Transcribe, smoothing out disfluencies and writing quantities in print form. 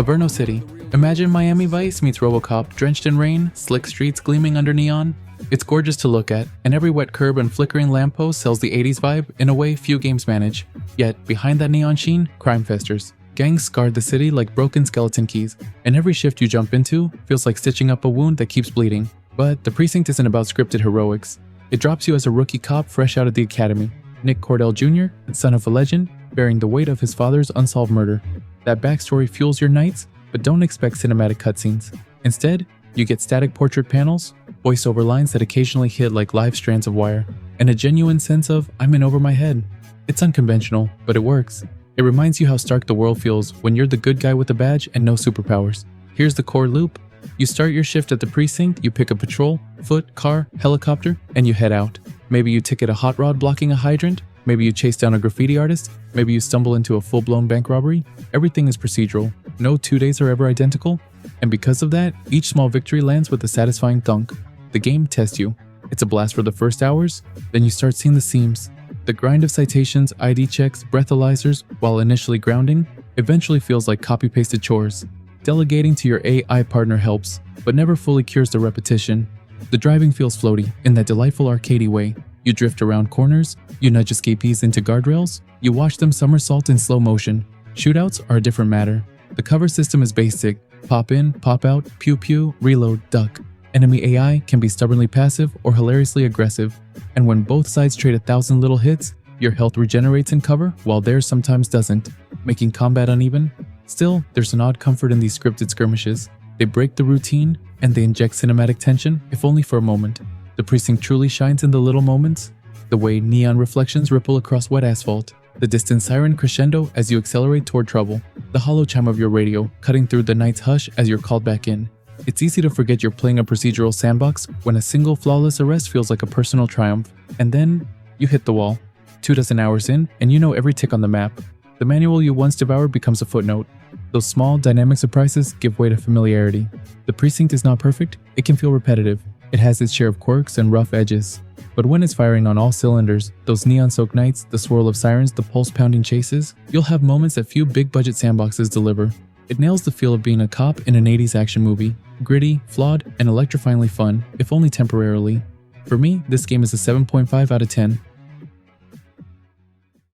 Averno City. Imagine Miami Vice meets RoboCop, drenched in rain, slick streets gleaming under neon. It's gorgeous to look at, and every wet curb and flickering lamppost sells the 80s vibe in a way few games manage. Yet, behind that neon sheen, crime festers. Gangs scarred the city like broken skeleton keys, and every shift you jump into feels like stitching up a wound that keeps bleeding. But the Precinct isn't about scripted heroics. It drops you as a rookie cop fresh out of the academy, Nick Cordell Jr., son of a legend, bearing the weight of his father's unsolved murder. That backstory fuels your nights, but don't expect cinematic cutscenes. Instead, you get static portrait panels, voiceover lines that occasionally hit like live strands of wire, and a genuine sense of I'm in over my head. It's unconventional, but it works. It reminds you how stark the world feels when you're the good guy with a badge and no superpowers. Here's the core loop. You start your shift at the precinct, you pick a patrol, foot, car, helicopter, and you head out. Maybe you ticket a hot rod blocking a hydrant, maybe you chase down a graffiti artist, maybe you stumble into a full-blown bank robbery. Everything is procedural. No 2 days are ever identical. And because of that, each small victory lands with a satisfying thunk. The game tests you. It's a blast for the first hours, then you start seeing the seams. The grind of citations, ID checks, breathalyzers, while initially grounding, eventually feels like copy-pasted chores. Delegating to your AI partner helps, but never fully cures the repetition. The driving feels floaty, in that delightful arcadey way. You drift around corners, you nudge escapees into guardrails, you watch them somersault in slow motion. Shootouts are a different matter. The cover system is basic. Pop in, pop out, pew pew, reload, duck. Enemy AI can be stubbornly passive or hilariously aggressive, and when both sides trade 1,000 little hits, your health regenerates in cover while theirs sometimes doesn't, making combat uneven. Still, there's an odd comfort in these scripted skirmishes. They break the routine, and they inject cinematic tension, if only for a moment. The Precinct truly shines in the little moments, the way neon reflections ripple across wet asphalt, the distant siren crescendo as you accelerate toward trouble, the hollow chime of your radio cutting through the night's hush as you're called back in. It's easy to forget you're playing a procedural sandbox when a single flawless arrest feels like a personal triumph, and then you hit the wall. 24 hours in, and you know every tick on the map. The manual you once devoured becomes a footnote. Those small, dynamic surprises give way to familiarity. The Precinct is not perfect, it can feel repetitive. It has its share of quirks and rough edges. But when it's firing on all cylinders, those neon-soaked nights, the swirl of sirens, the pulse-pounding chases, you'll have moments that few big-budget sandboxes deliver. It nails the feel of being a cop in an 80s action movie. Gritty, flawed, and electrifyingly fun, if only temporarily. For me, this game is a 7.5 out of 10.